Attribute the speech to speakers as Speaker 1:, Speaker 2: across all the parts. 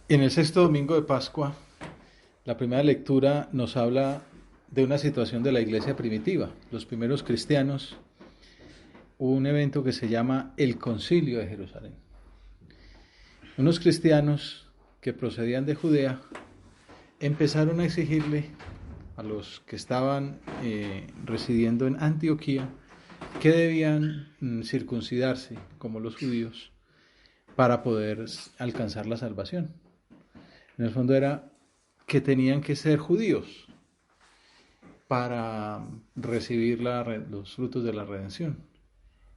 Speaker 1: En el sexto domingo de Pascua, la primera lectura nos habla de una situación de la iglesia primitiva. Los primeros cristianos, hubo un evento que se llama el Concilio de Jerusalén. Unos cristianos que procedían de Judea empezaron a exigirle a los que estaban residiendo en Antioquía que debían circuncidarse como los judíos para poder alcanzar la salvación. En el fondo era que tenían que ser judíos para recibir los frutos de la redención.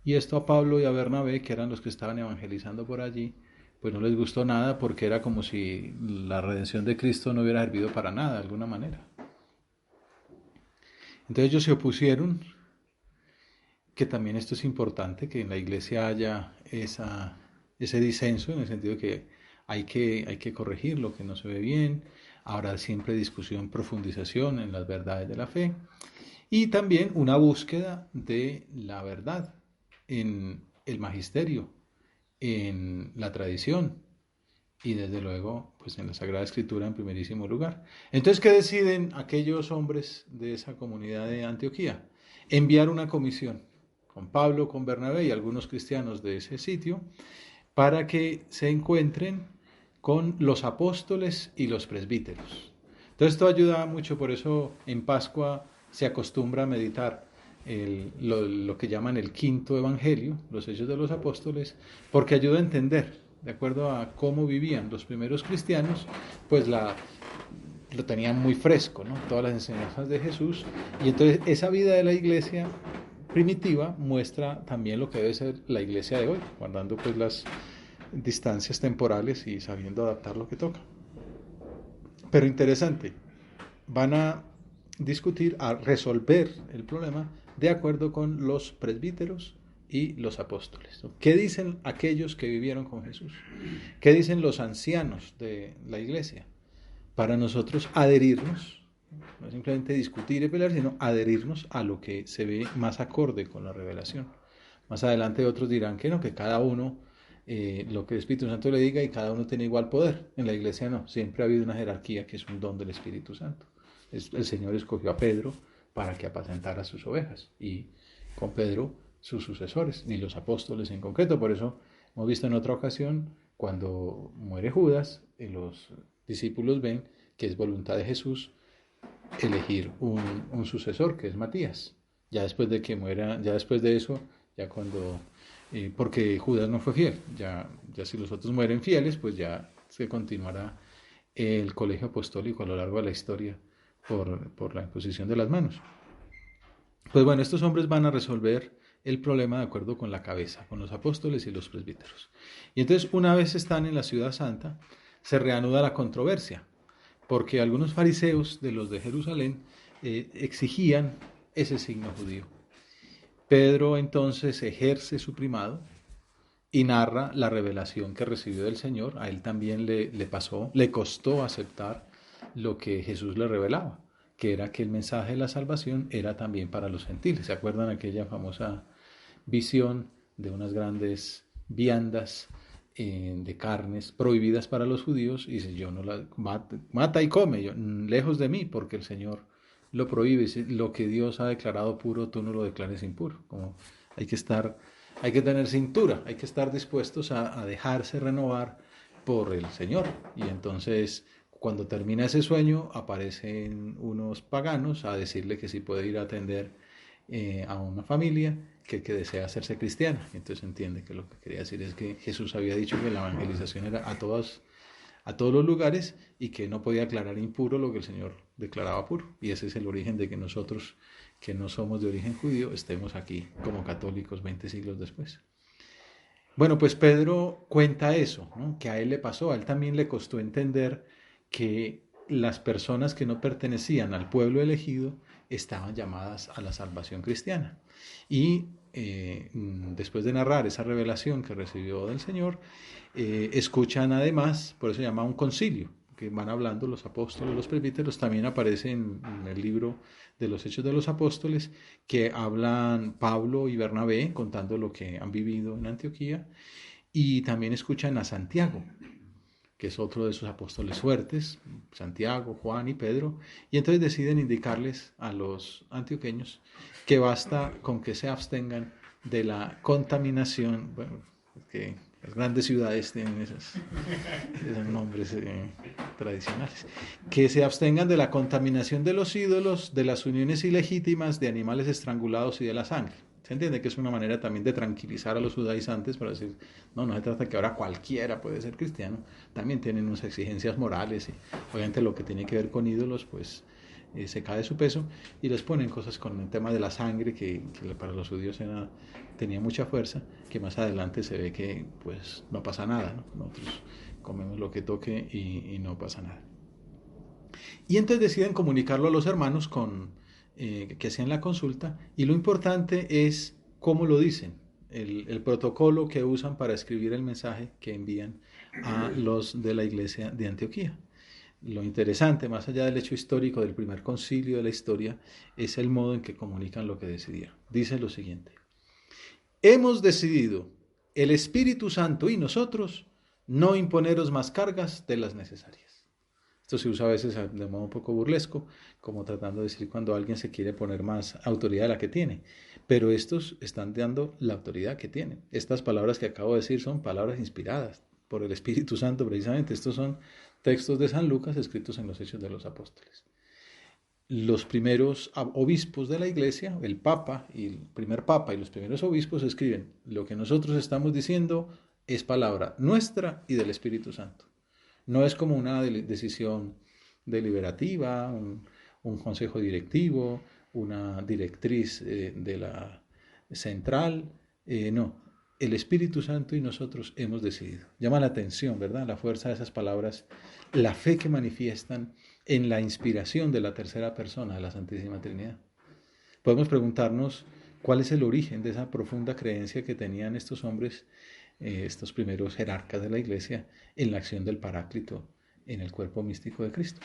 Speaker 1: Y esto a Pablo y a Bernabé, que eran los que estaban evangelizando por allí, pues no les gustó nada porque era como si la redención de Cristo no hubiera servido para nada de alguna manera. Entonces ellos se opusieron, que también esto es importante, que en la iglesia haya ese disenso, en el sentido de que hay que corregir lo que no se ve bien, habrá siempre discusión, profundización en las verdades de la fe, y también una búsqueda de la verdad en el magisterio, en la tradición y desde luego pues en la Sagrada Escritura en primerísimo lugar. Entonces, ¿qué deciden aquellos hombres de esa comunidad de Antioquía? Enviar una comisión con Pablo, con Bernabé y algunos cristianos de ese sitio para que se encuentren con los apóstoles y los presbíteros. Entonces esto ayuda mucho, por eso en Pascua se acostumbra a meditar lo que llaman el quinto evangelio, los hechos de los apóstoles, porque ayuda a entender, de acuerdo a cómo vivían los primeros cristianos, pues lo tenían muy fresco, ¿no? Todas las enseñanzas de Jesús. Y entonces esa vida de la iglesia primitiva muestra también lo que debe ser la iglesia de hoy, guardando pues las distancias temporales y sabiendo adaptar lo que toca. Pero interesante, van a discutir, a resolver el problema de acuerdo con los presbíteros y los apóstoles. ¿Qué dicen aquellos que vivieron con Jesús? ¿Qué dicen los ancianos de la iglesia? Para nosotros adherirnos, no simplemente discutir y pelear, sino adherirnos a lo que se ve más acorde con la revelación. Más adelante otros dirán que no, que cada uno lo que el Espíritu Santo le diga y cada uno tiene igual poder. En la iglesia no, siempre ha habido una jerarquía que es un don del Espíritu Santo. El Señor escogió a Pedro para que apacentara sus ovejas y con Pedro sus sucesores, ni los apóstoles en concreto. Por eso hemos visto en otra ocasión, cuando muere Judas, los discípulos ven que es voluntad de Jesús elegir un sucesor, que es Matías. Ya después de que muera, ya después de eso, ya cuando, porque Judas no fue fiel, ya si los otros mueren fieles, pues ya se continuará el colegio apostólico a lo largo de la historia por la imposición de las manos. Pues bueno, estos hombres van a resolver el problema de acuerdo con la cabeza, con los apóstoles y los presbíteros. Y entonces, una vez están en la ciudad santa, se reanuda la controversia, porque algunos fariseos de los de Jerusalén exigían ese signo judío. Pedro entonces ejerce su primado y narra la revelación que recibió del Señor. A él también le pasó, le costó aceptar lo que Jesús le revelaba, que era que el mensaje de la salvación era también para los gentiles. ¿Se acuerdan aquella famosa visión de unas grandes viandas de carnes prohibidas para los judíos? Y dice, yo no la mata y come, yo, lejos de mí, porque el Señor lo prohíbe. Dice, lo que Dios ha declarado puro, tú no lo declares impuro. Como hay que estar, hay que tener cintura, hay que estar dispuestos a dejarse renovar por el Señor. Y entonces, cuando termina ese sueño, aparecen unos paganos a decirle que sí puede ir a atender a una familia que desea hacerse cristiana. Entonces entiende que lo que quería decir es que Jesús había dicho que la evangelización era a todos los lugares y que no podía aclarar impuro lo que el Señor declaraba puro. Y ese es el origen de que nosotros, que no somos de origen judío, estemos aquí como católicos 20 siglos después. Bueno, pues Pedro cuenta eso, ¿no? Que a él le pasó, a él también le costó entender que las personas que no pertenecían al pueblo elegido estaban llamadas a la salvación cristiana. Y después de narrar esa revelación que recibió del Señor, escuchan además, por eso se llama un concilio, que van hablando los apóstoles, los presbíteros, también aparece en el libro de los Hechos de los Apóstoles, que hablan Pablo y Bernabé contando lo que han vivido en Antioquía, y también escuchan a Santiago. que es otro de esos apóstoles fuertes, Santiago, Juan y Pedro, y entonces deciden indicarles a los antioqueños que basta con que se abstengan de la contaminación, bueno, que las grandes ciudades tienen esos nombres tradicionales, que se abstengan de la contaminación de los ídolos, de las uniones ilegítimas, de animales estrangulados y de la sangre. Se entiende que es una manera también de tranquilizar a los judaizantes para decir, no se trata que ahora cualquiera puede ser cristiano, también tienen unas exigencias morales y obviamente lo que tiene que ver con ídolos, pues se cae de su peso y les ponen cosas con el tema de la sangre que para los judíos tenía mucha fuerza, que más adelante se ve que pues no pasa nada, ¿no? Nosotros comemos lo que toque y no pasa nada. Y entonces deciden comunicarlo a los hermanos que hacían la consulta, y lo importante es cómo lo dicen, el protocolo que usan para escribir el mensaje que envían a los de la iglesia de Antioquía. Lo interesante, más allá del hecho histórico del primer concilio de la historia, es el modo en que comunican lo que decidieron. Dice lo siguiente: hemos decidido, el Espíritu Santo y nosotros, no imponeros más cargas de las necesarias. Esto se usa a veces de modo un poco burlesco, como tratando de decir cuando alguien se quiere poner más autoridad de la que tiene. Pero estos están dando la autoridad que tienen. Estas palabras que acabo de decir son palabras inspiradas por el Espíritu Santo, precisamente. Estos son textos de San Lucas escritos en los Hechos de los Apóstoles. Los primeros obispos de la iglesia, el Papa y el primer Papa y los primeros obispos escriben: lo que nosotros estamos diciendo es palabra nuestra y del Espíritu Santo. No es como una decisión deliberativa, un consejo directivo, una directriz de la central. No, el Espíritu Santo y nosotros hemos decidido. Llama la atención, ¿verdad? La fuerza de esas palabras, la fe que manifiestan en la inspiración de la tercera persona de la Santísima Trinidad. Podemos preguntarnos cuál es el origen de esa profunda creencia que tenían estos hombres, estos primeros jerarcas de la iglesia, en la acción del Paráclito en el cuerpo místico de Cristo.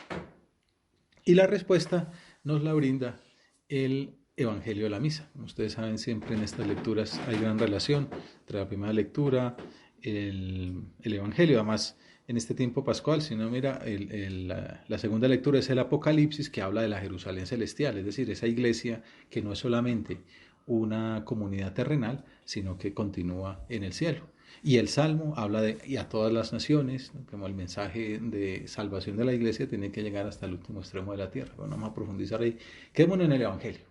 Speaker 1: Y la respuesta nos la brinda el Evangelio de la Misa. Ustedes saben, siempre en estas lecturas hay gran relación entre la primera lectura, el Evangelio. Además, en este tiempo pascual, si no mira, la segunda lectura es el Apocalipsis, que habla de la Jerusalén celestial, es decir, esa iglesia que no es solamente una comunidad terrenal, sino que continúa en el cielo. Y el Salmo habla y a todas las naciones, como el mensaje de salvación de la iglesia tiene que llegar hasta el último extremo de la tierra. Bueno, vamos a profundizar ahí. Quedémonos en el Evangelio.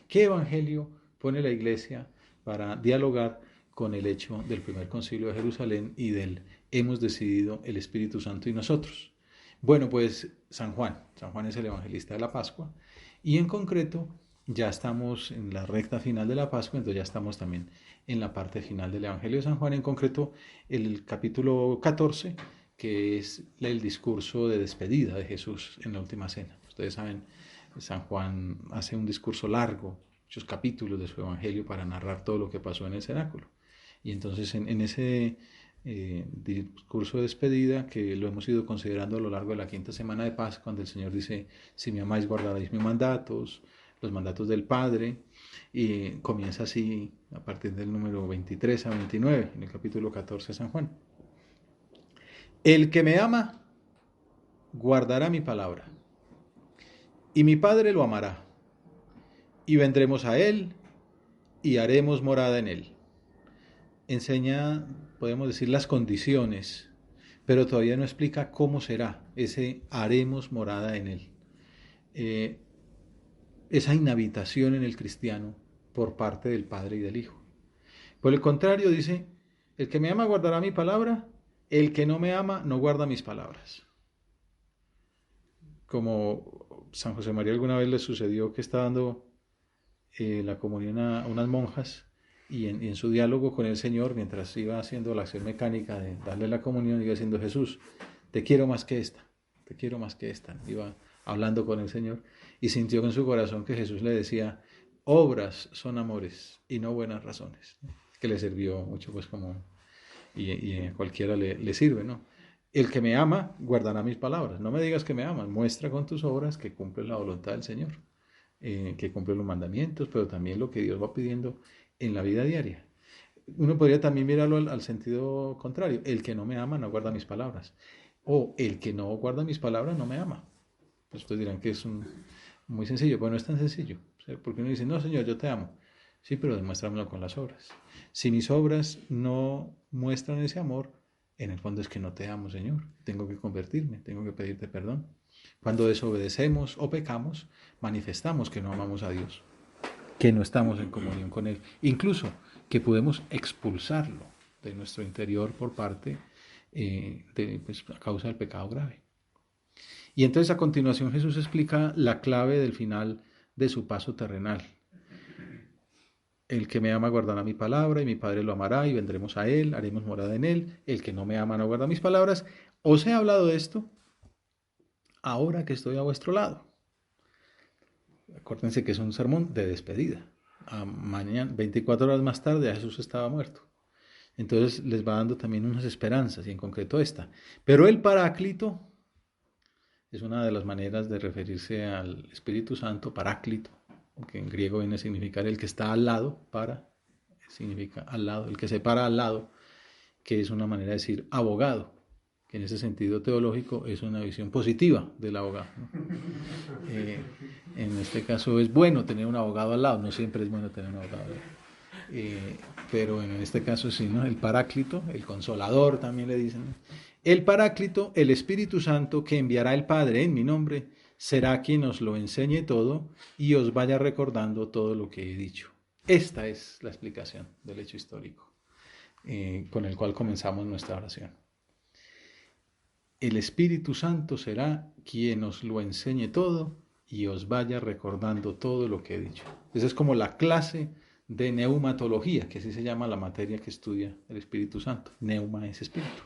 Speaker 1: ¿Qué Evangelio pone la iglesia para dialogar con el hecho del primer concilio de Jerusalén y del hemos decidido el Espíritu Santo y nosotros? Bueno, pues San Juan es el evangelista de la Pascua, y en concreto ya estamos en la recta final de la Pascua, entonces ya estamos también en la parte final del Evangelio de San Juan, en concreto el capítulo 14, que es el discurso de despedida de Jesús en la última cena. Ustedes saben, San Juan hace un discurso largo, muchos capítulos de su Evangelio para narrar todo lo que pasó en el cenáculo. Y entonces en ese discurso de despedida, que lo hemos ido considerando a lo largo de la quinta semana de Pascua, cuando el Señor dice: si me amáis, guardaréis mis mandatos, los mandatos del Padre, y comienza así a partir del número 23 a 29, en el capítulo 14 de San Juan. El que me ama, guardará mi palabra, y mi Padre lo amará, y vendremos a él, y haremos morada en él. Enseña, podemos decir, las condiciones, pero todavía no explica cómo será ese haremos morada en él. Esa inhabitación en el cristiano por parte del Padre y del Hijo. Por el contrario, dice: el que me ama guardará mi palabra, el que no me ama no guarda mis palabras. Como San José María alguna vez le sucedió que está dando la comunión a unas monjas, y en su diálogo con el Señor, mientras iba haciendo la acción mecánica de darle la comunión, iba diciendo: Jesús, te quiero más que esta, te quiero más que esta. Iba hablando con el Señor y sintió en su corazón que Jesús le decía: obras son amores y no buenas razones. Que le sirvió mucho, pues, como, y a cualquiera le sirve, ¿no? El que me ama guardará mis palabras. No me digas que me amas, muestra con tus obras que cumples la voluntad del Señor, que cumples los mandamientos, pero también lo que Dios va pidiendo en la vida diaria. Uno podría también mirarlo al sentido contrario: el que no me ama no guarda mis palabras. O el que no guarda mis palabras no me ama. Después dirán que es muy sencillo, pero no es tan sencillo. Porque uno dice, no, Señor, yo te amo. Sí, pero demuéstramelo con las obras. Si mis obras no muestran ese amor, en el fondo es que no te amo, Señor. Tengo que convertirme, tengo que pedirte perdón. Cuando desobedecemos o pecamos, manifestamos que no amamos a Dios, que no estamos en comunión con Él. Incluso que podemos expulsarlo de nuestro interior por parte pues, a causa del pecado grave. Y entonces a continuación Jesús explica la clave del final de su paso terrenal. El que me ama guardará mi palabra y mi Padre lo amará y vendremos a él, haremos morada en él. El que no me ama no guarda mis palabras. Os he hablado de esto ahora que estoy a vuestro lado. Acuérdense que es un sermón de despedida. A mañana, 24 horas más tarde, Jesús estaba muerto. Entonces les va dando también unas esperanzas, y en concreto esta. Pero el Paráclito es una de las maneras de referirse al Espíritu Santo, Paráclito, que en griego viene a significar el que está al lado, para, significa al lado, el que se para al lado, que es una manera de decir abogado, que en ese sentido teológico es una visión positiva del abogado, ¿no? En este caso es bueno tener un abogado al lado, no siempre es bueno tener un abogado al lado. Pero en este caso sí, ¿no? El Paráclito, el Consolador también le dicen, ¿no? El Paráclito, el Espíritu Santo que enviará el Padre en mi nombre, será quien os lo enseñe todo y os vaya recordando todo lo que he dicho. Esta es la explicación del hecho histórico con el cual comenzamos nuestra oración. El Espíritu Santo será quien os lo enseñe todo y os vaya recordando todo lo que he dicho. Esa es como la clase de neumatología, que así se llama la materia que estudia el Espíritu Santo. Neuma es espíritu.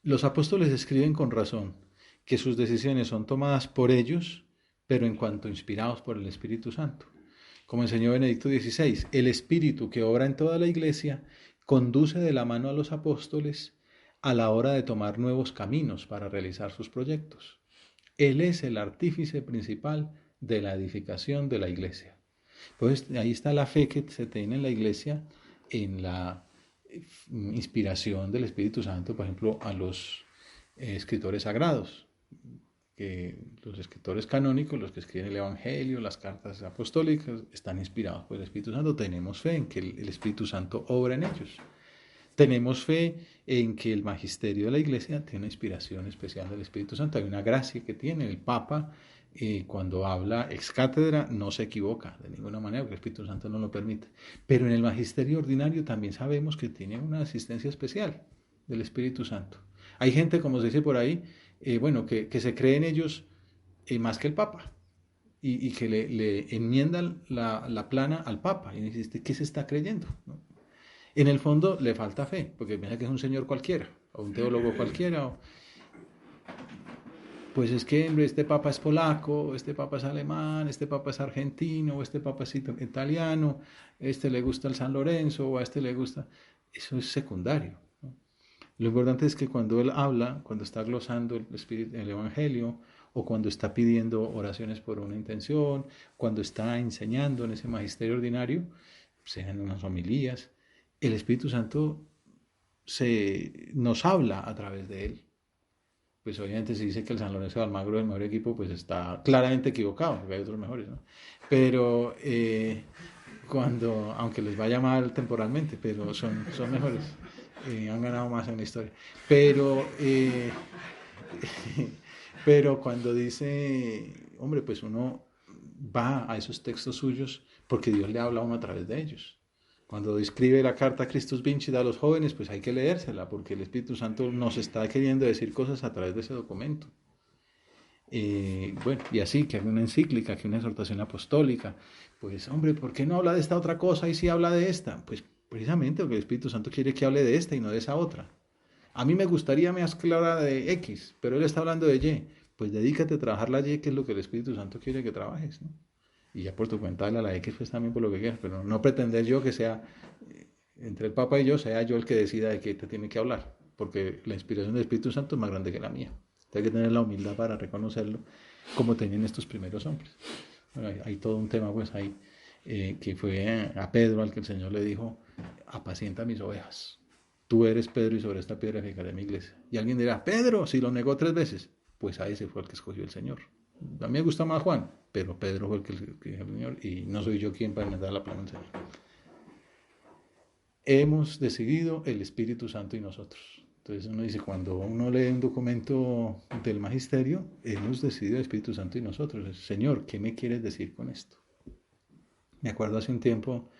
Speaker 1: Los apóstoles escriben con razón que sus decisiones son tomadas por ellos, pero en cuanto inspirados por el Espíritu Santo. Como enseñó Benedicto XVI, el Espíritu que obra en toda la Iglesia conduce de la mano a los apóstoles a la hora de tomar nuevos caminos para realizar sus proyectos. Él es el artífice principal de la edificación de la Iglesia. Pues ahí está la fe que se tiene en la Iglesia en la inspiración del Espíritu Santo, por ejemplo, a los escritores sagrados, que los escritores canónicos, los que escriben el Evangelio, las cartas apostólicas, están inspirados por el Espíritu Santo. Tenemos fe en que el Espíritu Santo obra en ellos. Tenemos fe en que el magisterio de la Iglesia tiene una inspiración especial del Espíritu Santo. Hay una gracia que tiene el Papa cuando habla ex cátedra, no se equivoca de ninguna manera, porque el Espíritu Santo no lo permite. Pero en el magisterio ordinario también sabemos que tiene una asistencia especial del Espíritu Santo. Hay gente, como se dice por ahí, bueno, que se cree en ellos más que el Papa y que le enmiendan la plana al Papa. Y dice, ¿qué se está creyendo? ¿No? En el fondo le falta fe, porque piensa que es un señor cualquiera, o un teólogo cualquiera, pues es que hombre, este papa es polaco, este papa es alemán, este papa es argentino, este papa es italiano, este le gusta el San Lorenzo, o a este le gusta. Eso es secundario, ¿no? Lo importante es que cuando él habla, cuando está glosando el Evangelio, o cuando está pidiendo oraciones por una intención, cuando está enseñando en ese magisterio ordinario, sean unas homilías, el Espíritu Santo nos habla a través de él. Pues obviamente se dice que el San Lorenzo de Almagro es el mejor equipo, pues está claramente equivocado, porque hay otros mejores, ¿no? Pero aunque les vaya mal temporalmente, pero son mejores, han ganado más en la historia. Pero cuando dice, hombre, pues uno va a esos textos suyos porque Dios le habla a uno a través de ellos. Cuando escribe la carta Christus Vincit a los jóvenes, pues hay que leérsela, porque el Espíritu Santo nos está queriendo decir cosas a través de ese documento. Bueno, y así, que hay una encíclica, que una exhortación apostólica. Pues, hombre, ¿por qué no habla de esta otra cosa y sí habla de esta? Pues precisamente porque el Espíritu Santo quiere que hable de esta y no de esa otra. A mí me gustaría más clara de X, pero él está hablando de Y. Pues dedícate a trabajar la Y, que es lo que el Espíritu Santo quiere que trabajes, ¿no? Y ya por tu cuenta dale a la X, pues también por lo que quieras, pero no pretender yo que sea, entre el Papa y yo, sea yo el que decida de qué te tiene que hablar, porque la inspiración del Espíritu Santo es más grande que la mía. Hay que tener la humildad para reconocerlo, como tenían estos primeros hombres. Bueno, hay todo un tema, pues, ahí, que fue a Pedro al que el Señor le dijo, apacienta mis ovejas. tú eres Pedro y sobre esta piedra edificaré mi iglesia. Y alguien dirá, Pedro, si lo negó 3 veces, pues a ese fue el que escogió el Señor. A mí me gusta más Juan, pero Pedro fue el que escogió el Señor y no soy yo quien para inventar la palabra del Señor. Hemos decidido el Espíritu Santo y nosotros. Entonces uno dice, cuando uno lee un documento del magisterio, hemos decidido el Espíritu Santo y nosotros. Señor, ¿qué me quieres decir con esto? Me acuerdo hace un tiempo,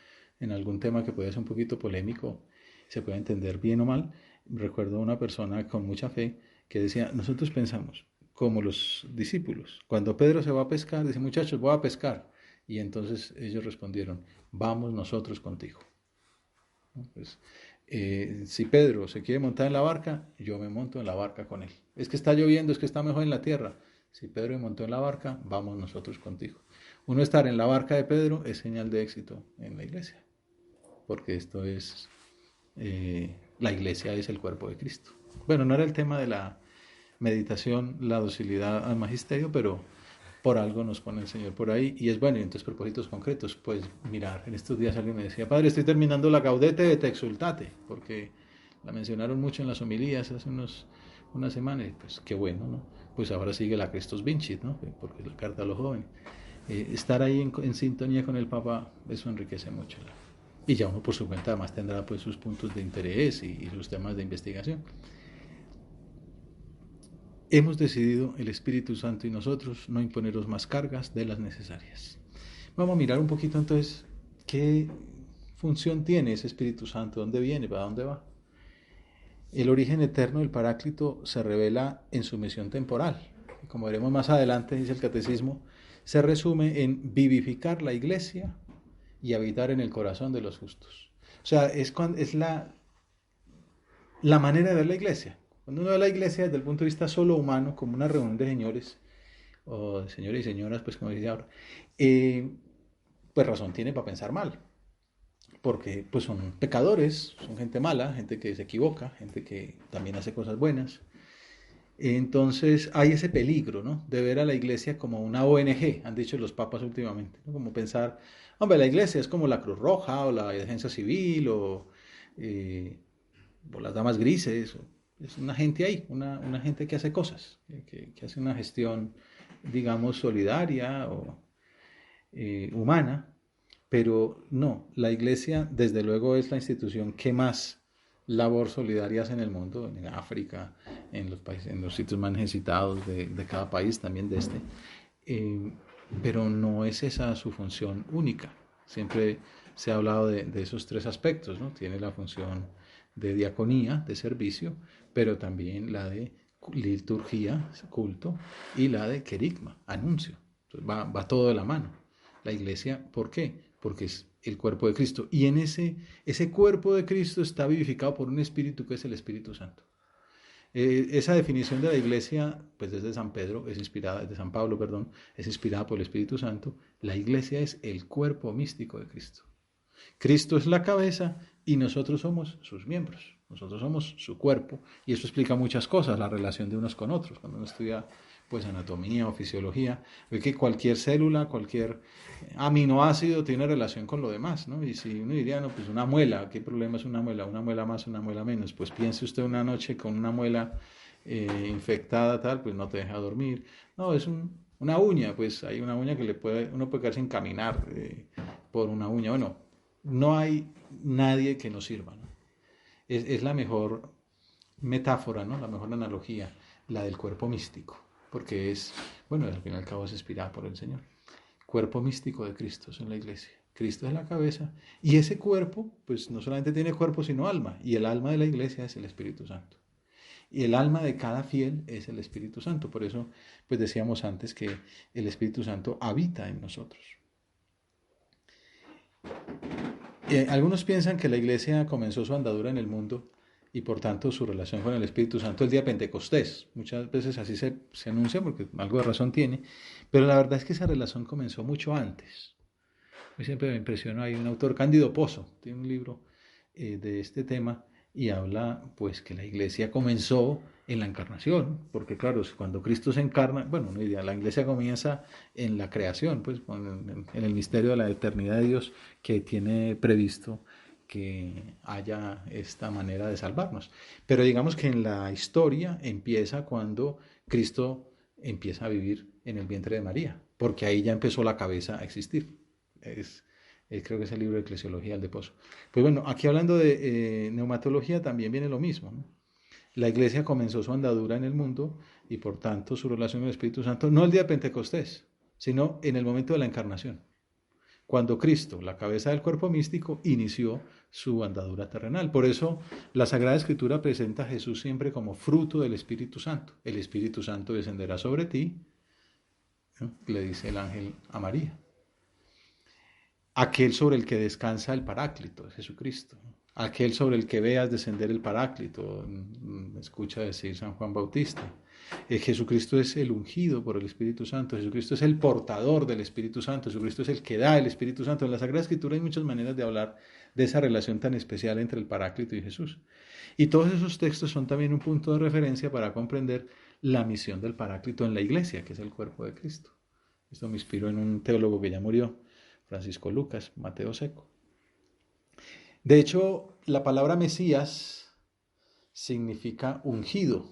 Speaker 1: en algún tema que puede ser un poquito polémico, se puede entender bien o mal, recuerdo a una persona con mucha fe que decía, nosotros pensamos, como los discípulos, cuando Pedro se va a pescar, dice, muchachos, voy a pescar. Y entonces ellos respondieron, vamos nosotros contigo. Pues, si Pedro se quiere montar en la barca, yo me monto en la barca con él. Es que está lloviendo, es que está mejor en la tierra. Si Pedro me montó en la barca, vamos nosotros contigo. Uno estar en la barca de Pedro es señal de éxito en la iglesia, porque esto es, la iglesia es el cuerpo de Cristo. Bueno, no era el tema de la meditación, la docilidad al magisterio, pero por algo nos pone el Señor por ahí, y es bueno. Y entonces propósitos concretos, pues mirar, en estos días alguien me decía, Padre, estoy terminando la Gaudete et Exsultate, porque la mencionaron mucho en las homilías hace unas semanas, y pues qué bueno, ¿no? Pues ahora sigue la Christus Vincit, ¿no? Porque es la carta a los jóvenes. Estar ahí en sintonía con el Papa, eso enriquece mucho. Y ya uno por su cuenta además tendrá pues sus puntos de interés y sus temas de investigación. Hemos decidido, el Espíritu Santo y nosotros, no imponeros más cargas de las necesarias. Vamos a mirar un poquito entonces qué función tiene ese Espíritu Santo, dónde viene, para dónde va. El origen eterno del Paráclito se revela en su misión temporal. Como veremos más adelante, dice el Catecismo, se resume en vivificar la iglesia y habitar en el corazón de los justos. O sea, es la manera de ver la iglesia. Cuando uno ve la iglesia desde el punto de vista solo humano, como una reunión de señores, o de señores y señoras, pues como dice ahora, pues razón tiene para pensar mal. Porque pues son pecadores, son gente mala, gente que se equivoca, gente que también hace cosas buenas. Entonces hay ese peligro, ¿no? De ver a la iglesia como una ONG, han dicho los papas últimamente, ¿no? Como pensar, hombre, la iglesia es como la Cruz Roja o la Defensa Civil o las Damas Grises. Es una gente ahí, una gente que hace cosas, que hace una gestión, digamos, solidaria o humana, pero no, la iglesia desde luego es la institución que más labor solidaria hace en el mundo, en África, en los países, en los sitios más necesitados de cada país, también de este, pero no es esa su función única. Siempre se ha hablado de esos 3 aspectos, ¿no? Tiene la función de diaconía, de servicio, pero también la de liturgia, culto, y la de querigma, anuncio. Entonces va todo de la mano. La iglesia, ¿por qué? Porque es el cuerpo de Cristo. Y en ese cuerpo de Cristo está vivificado por un espíritu que es el Espíritu Santo. Esa definición de la iglesia, pues desde San Pedro, de San Pablo, perdón, es inspirada por el Espíritu Santo. La iglesia es el cuerpo místico de Cristo. Cristo es la cabeza y nosotros somos sus miembros. Nosotros somos su cuerpo. Y eso explica muchas cosas, la relación de unos con otros. Cuando uno estudia pues anatomía o fisiología, ve que cualquier célula, cualquier aminoácido tiene relación con lo demás, ¿no? Y si uno diría, no, pues una muela, ¿qué problema es una muela más, una muela menos? Pues piense usted una noche con una muela infectada, tal, pues no te deja dormir. No, es una uña, pues hay una uña que uno puede quedar sin caminar por una uña. Bueno, no hay nadie que nos sirva, ¿no? Es la mejor metáfora, ¿no? La mejor analogía, la del cuerpo místico, porque es, bueno, al fin y al cabo es inspirada por el Señor. Cuerpo místico de Cristo es en la iglesia. Cristo es la cabeza y ese cuerpo, pues no solamente tiene cuerpo sino alma, y el alma de la iglesia es el Espíritu Santo. Y el alma de cada fiel es el Espíritu Santo. Por eso, pues decíamos antes que el Espíritu Santo habita en nosotros. Algunos piensan que la iglesia comenzó su andadura en el mundo y por tanto su relación con el Espíritu Santo el día de Pentecostés. Muchas veces así se anuncia porque algo de razón tiene, pero la verdad es que esa relación comenzó mucho antes. A mí siempre me impresionó, hay un autor, Cándido Pozo, tiene un libro de este tema y habla pues que la iglesia comenzó en la encarnación, porque claro, cuando Cristo se encarna, bueno, no diría, la iglesia comienza en la creación, pues en el misterio de la eternidad de Dios que tiene previsto que haya esta manera de salvarnos. Pero digamos que en la historia empieza cuando Cristo empieza a vivir en el vientre de María, porque ahí ya empezó la cabeza a existir. Creo que es el libro de Eclesiología, el de Pozo. Pues bueno, aquí hablando de neumatología también viene lo mismo, ¿no? La iglesia comenzó su andadura en el mundo y por tanto su relación con el Espíritu Santo, no el día de Pentecostés, sino en el momento de la encarnación, cuando Cristo, la cabeza del cuerpo místico, inició su andadura terrenal. Por eso la Sagrada Escritura presenta a Jesús siempre como fruto del Espíritu Santo. El Espíritu Santo descenderá sobre ti, ¿no? Le dice el ángel a María. Aquel sobre el que descansa el Paráclito, es Jesucristo. Aquel sobre el que veas descender el Paráclito, escucha decir San Juan Bautista. Jesucristo es el ungido por el Espíritu Santo, Jesucristo es el portador del Espíritu Santo, Jesucristo es el que da el Espíritu Santo. En la Sagrada Escritura hay muchas maneras de hablar de esa relación tan especial entre el Paráclito y Jesús. Y todos esos textos son también un punto de referencia para comprender la misión del Paráclito en la Iglesia, que es el cuerpo de Cristo. Esto me inspiró en un teólogo que ya murió, Francisco Lucas Mateo Seco. De hecho, la palabra Mesías significa ungido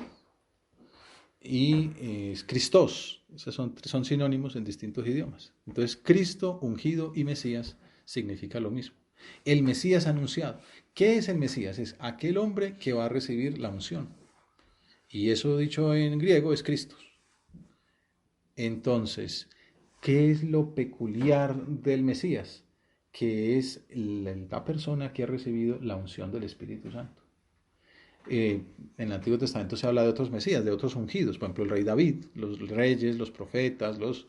Speaker 1: y es Christos. Esos son sinónimos en distintos idiomas. Entonces, Cristo, ungido y Mesías significa lo mismo. El Mesías anunciado. ¿Qué es el Mesías? Es aquel hombre que va a recibir la unción. Y eso dicho en griego es Christos. Entonces, ¿qué es lo peculiar del Mesías? Que es la persona que ha recibido la unción del Espíritu Santo. En el Antiguo Testamento se habla de otros Mesías, de otros ungidos, por ejemplo el rey David, los reyes, los profetas, los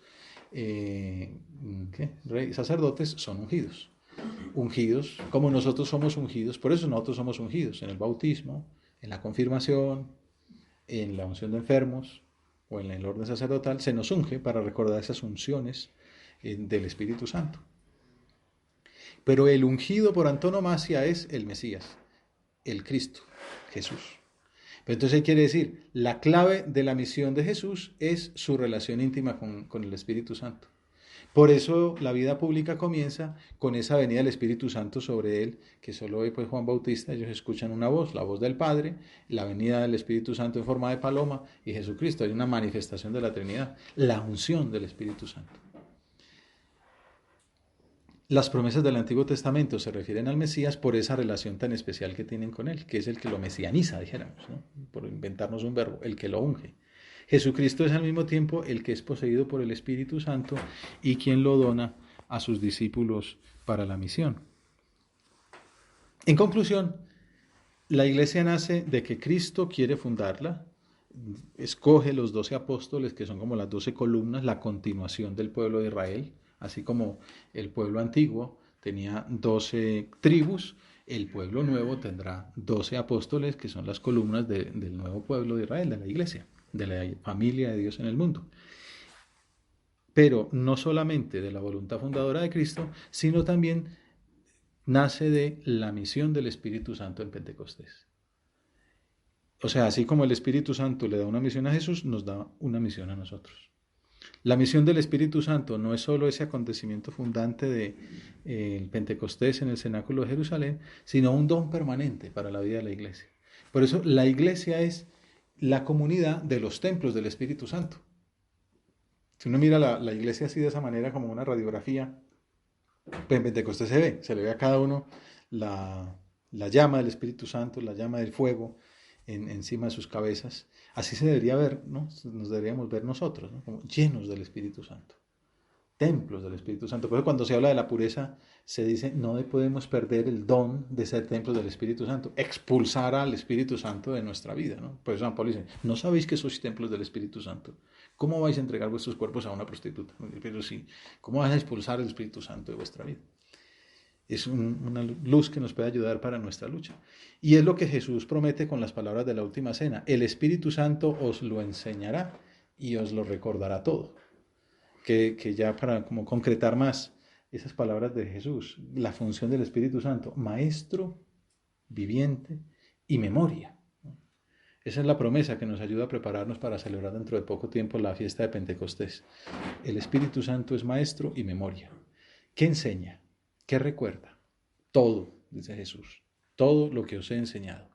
Speaker 1: sacerdotes son ungidos. Ungidos como nosotros somos ungidos, por eso nosotros somos ungidos en el bautismo, en la confirmación, en la unción de enfermos o en el orden sacerdotal, se nos unge para recordar esas unciones del Espíritu Santo. Pero el ungido por antonomasia es el Mesías, el Cristo, Jesús. Pero entonces quiere decir, la clave de la misión de Jesús es su relación íntima con el Espíritu Santo. Por eso la vida pública comienza con esa venida del Espíritu Santo sobre él, que solo ve pues Juan Bautista, ellos escuchan una voz, la voz del Padre, la venida del Espíritu Santo en forma de paloma y Jesucristo. Hay una manifestación de la Trinidad, la unción del Espíritu Santo. Las promesas del Antiguo Testamento se refieren al Mesías por esa relación tan especial que tienen con él, que es el que lo mesianiza, dijéramos, ¿no? Por inventarnos un verbo, el que lo unge. Jesucristo es al mismo tiempo el que es poseído por el Espíritu Santo y quien lo dona a sus discípulos para la misión. En conclusión, la iglesia nace de que Cristo quiere fundarla, escoge los 12 apóstoles, que son como las 12 columnas, la continuación del pueblo de Israel. Así como el pueblo antiguo tenía 12 tribus, el pueblo nuevo tendrá 12 apóstoles, que son las columnas del nuevo pueblo de Israel, de la iglesia, de la familia de Dios en el mundo. Pero no solamente de la voluntad fundadora de Cristo, sino también nace de la misión del Espíritu Santo en Pentecostés. O sea, así como el Espíritu Santo le da una misión a Jesús, nos da una misión a nosotros. La misión del Espíritu Santo no es solo ese acontecimiento fundante del Pentecostés en el cenáculo de Jerusalén, sino un don permanente para la vida de la iglesia. Por eso la iglesia es la comunidad de los templos del Espíritu Santo. Si uno mira la iglesia así de esa manera como una radiografía, en Pentecostés se le ve a cada uno la llama del Espíritu Santo, la llama del fuego encima de sus cabezas. Así se debería ver, ¿no? Nos deberíamos ver nosotros, ¿no? Como llenos del Espíritu Santo, templos del Espíritu Santo. Por eso cuando se habla de la pureza, se dice, no podemos perder el don de ser templos del Espíritu Santo, expulsar al Espíritu Santo de nuestra vida, ¿no? Por eso San Pablo dice, ¿no sabéis que sois templos del Espíritu Santo? ¿Cómo vais a entregar vuestros cuerpos a una prostituta? Pero sí, ¿cómo vais a expulsar el Espíritu Santo de vuestra vida? Es una luz que nos puede ayudar para nuestra lucha. Y es lo que Jesús promete con las palabras de la última cena. El Espíritu Santo os lo enseñará y os lo recordará todo. Que ya para como concretar más esas palabras de Jesús, la función del Espíritu Santo, maestro, viviente y memoria. Esa es la promesa que nos ayuda a prepararnos para celebrar dentro de poco tiempo la fiesta de Pentecostés. El Espíritu Santo es maestro y memoria. ¿Qué enseña? ¿Qué recuerda? Todo. dice Jesús, todo lo que os he enseñado.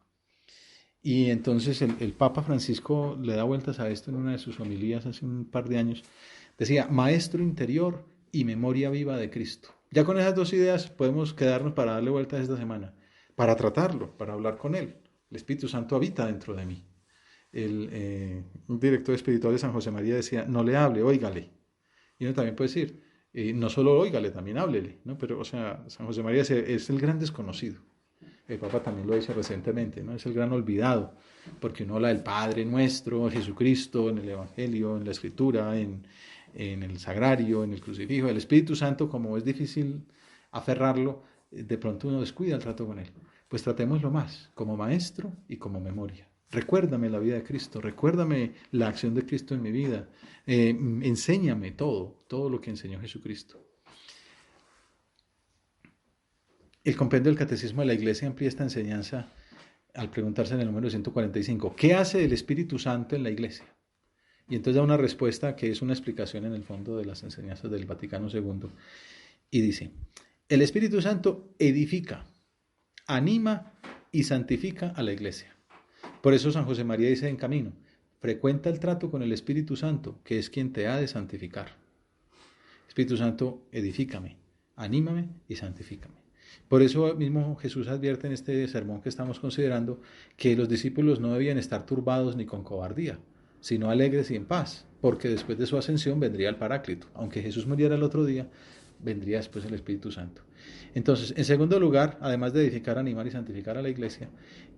Speaker 1: Y entonces el Papa Francisco le da vueltas a esto en una de sus homilías hace un par de años. Decía, maestro interior y memoria viva de Cristo. Ya con esas dos ideas podemos quedarnos para darle vueltas esta semana, para tratarlo, para hablar con Él. El Espíritu Santo habita dentro de mí. Un director espiritual de San José María decía, no le hable, óigale. Y uno también puede decir, no solo óigale, también háblele, ¿no? Pero, o sea, San José María es el gran desconocido. El Papa también lo dice recientemente, ¿no? Es el gran olvidado, porque uno habla del Padre Nuestro, Jesucristo, en el Evangelio, en la Escritura, en el Sagrario, en el Crucifijo. El Espíritu Santo, como es difícil aferrarlo, de pronto uno descuida el trato con Él. Pues tratémoslo más, como maestro y como memoria. Recuérdame la vida de Cristo, recuérdame la acción de Cristo en mi vida, enséñame todo lo que enseñó Jesucristo. El compendio del Catecismo de la Iglesia amplía esta enseñanza al preguntarse en el número 145, ¿qué hace el Espíritu Santo en la Iglesia? Y entonces da una respuesta que es una explicación en el fondo de las enseñanzas del Vaticano II. Y dice, el Espíritu Santo edifica, anima y santifica a la Iglesia. Por eso San José María dice en Camino, frecuenta el trato con el Espíritu Santo, que es quien te ha de santificar. Espíritu Santo, edifícame, anímame y santifícame. Por eso mismo Jesús advierte en este sermón que estamos considerando que los discípulos no debían estar turbados ni con cobardía, sino alegres y en paz, porque después de su ascensión vendría el Paráclito. Aunque Jesús muriera el otro día, vendría después el Espíritu Santo. Entonces, en segundo lugar, además de edificar, animar y santificar a la Iglesia,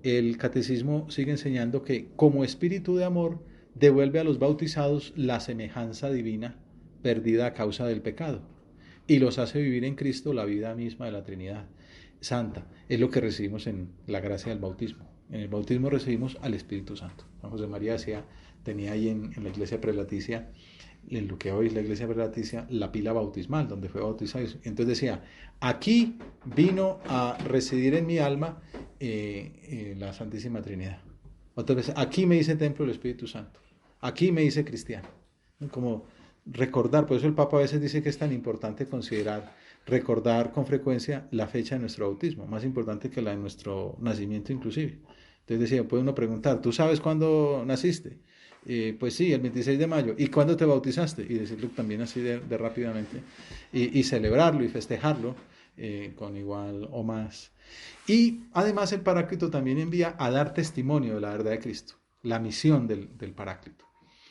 Speaker 1: el Catecismo sigue enseñando que como espíritu de amor devuelve a los bautizados la semejanza divina perdida a causa del pecado y los hace vivir en Cristo la vida misma de la Trinidad Santa. Es lo que recibimos en la gracia del bautismo. En el bautismo recibimos al Espíritu Santo. San José María decía, tenía ahí en la iglesia prelaticia, en lo que hoy es la iglesia prelaticia, la pila bautismal, donde fue bautizado. Entonces decía, aquí vino a residir en mi alma la Santísima Trinidad. Otras veces, aquí me hice templo del Espíritu Santo. Aquí me hice cristiano. Como recordar, por eso el Papa a veces dice que es tan importante recordar con frecuencia la fecha de nuestro bautismo, más importante que la de nuestro nacimiento inclusive. Entonces decía, puede uno preguntar, ¿tú sabes cuándo naciste? Pues sí, el 26 de mayo. ¿Y cuándo te bautizaste? Y decirlo también así de rápidamente. Y celebrarlo y festejarlo con igual o más. Y además el Paráclito también envía a dar testimonio de la verdad de Cristo, la misión del Paráclito.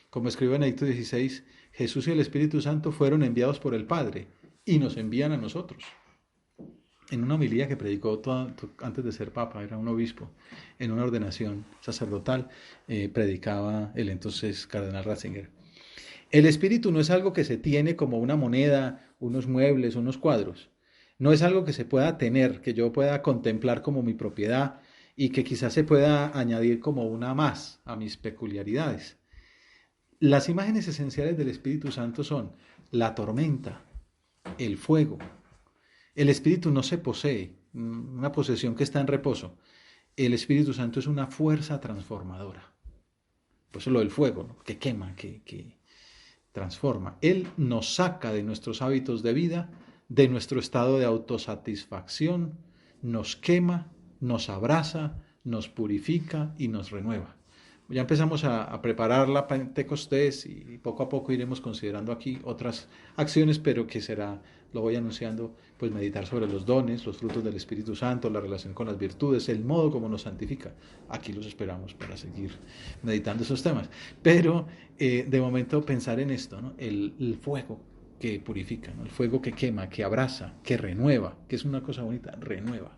Speaker 1: Como escribe Benedicto XVI, Jesús y el Espíritu Santo fueron enviados por el Padre y nos envían a nosotros. En una homilía que predicó antes de ser papa, era un obispo, en una ordenación sacerdotal, predicaba el entonces cardenal Ratzinger. El espíritu no es algo que se tiene como una moneda, unos muebles, unos cuadros. No es algo que se pueda tener, que yo pueda contemplar como mi propiedad y que quizás se pueda añadir como una más a mis peculiaridades. Las imágenes esenciales del Espíritu Santo son la tormenta, el fuego. El Espíritu no se posee, una posesión que está en reposo. El Espíritu Santo es una fuerza transformadora. Por eso lo del fuego, ¿no? Que quema, que transforma. Él nos saca de nuestros hábitos de vida, de nuestro estado de autosatisfacción, nos quema, nos abraza, nos purifica y nos renueva. Ya empezamos a preparar la Pentecostés y poco a poco iremos considerando aquí otras acciones, pero que será, lo voy anunciando, pues meditar sobre los dones, los frutos del Espíritu Santo, la relación con las virtudes, el modo como nos santifica. Aquí los esperamos para seguir meditando esos temas. Pero de momento pensar en esto, ¿no? El fuego que purifica, ¿no? El fuego que quema, que abraza, que renueva, que es una cosa bonita, renueva.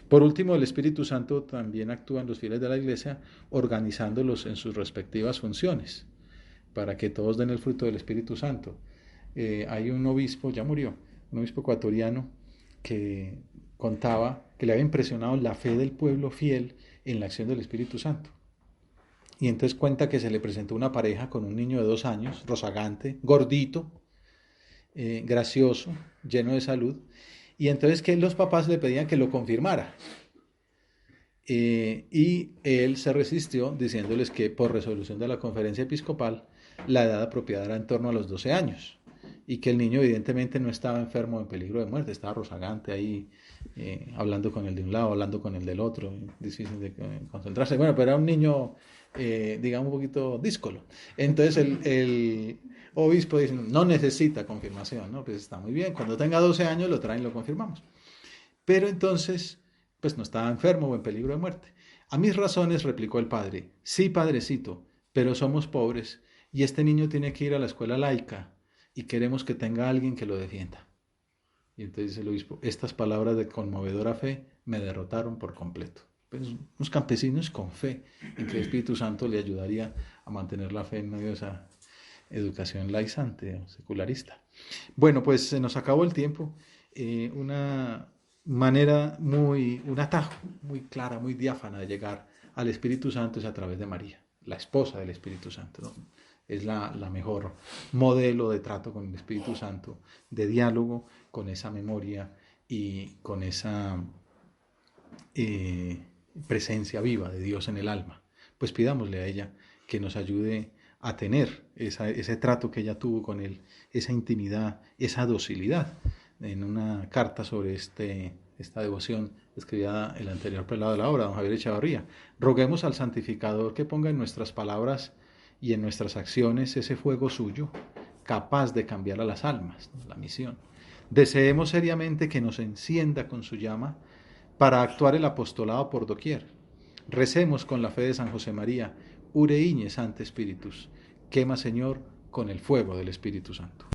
Speaker 1: Por último, el Espíritu Santo también actúa en los fieles de la Iglesia, organizándolos en sus respectivas funciones, para que todos den el fruto del Espíritu Santo. Hay un obispo, ya murió, un obispo ecuatoriano, que contaba que le había impresionado la fe del pueblo fiel en la acción del Espíritu Santo. Y entonces cuenta que se le presentó una pareja con un niño de 2 años, rozagante, gordito, gracioso, lleno de salud, y entonces que los papás le pedían que lo confirmara. Y él se resistió diciéndoles que por resolución de la conferencia episcopal la edad apropiada era en torno a los 12 años y que el niño evidentemente no estaba enfermo en peligro de muerte, estaba rozagante ahí hablando con el de un lado, hablando con el del otro, difícil de concentrarse. Bueno, pero era un niño, digamos, un poquito díscolo. Entonces el obispo dice, no necesita confirmación, ¿no? Pues está muy bien, cuando tenga 12 años lo traen y lo confirmamos. Pero entonces, pues no estaba enfermo o en peligro de muerte. A mis razones, replicó el padre, sí, padrecito, pero somos pobres y este niño tiene que ir a la escuela laica y queremos que tenga alguien que lo defienda. Y entonces dice el obispo, estas palabras de conmovedora fe me derrotaron por completo. Pues unos campesinos con fe en que el Espíritu Santo le ayudaría a mantener la fe en medio de esa educación laizante o secularista. Bueno, pues se nos acabó el tiempo. Una manera un atajo muy clara, muy diáfana de llegar al Espíritu Santo es a través de María, la esposa del Espíritu Santo, ¿no? Es la mejor modelo de trato con el Espíritu Santo, de diálogo con esa memoria y con esa presencia viva de Dios en el alma. Pues pidámosle a ella que nos ayude a tener ese trato que ella tuvo con él, esa intimidad, esa docilidad. En una carta sobre esta devoción escribía el anterior prelado de la obra, don Javier Echavarría, roguemos al santificador que ponga en nuestras palabras y en nuestras acciones ese fuego suyo, capaz de cambiar a las almas, la misión. Deseemos seriamente que nos encienda con su llama para actuar el apostolado por doquier. Recemos con la fe de San José María, Ureiñe Sancte Spiritus, quema Señor con el fuego del Espíritu Santo.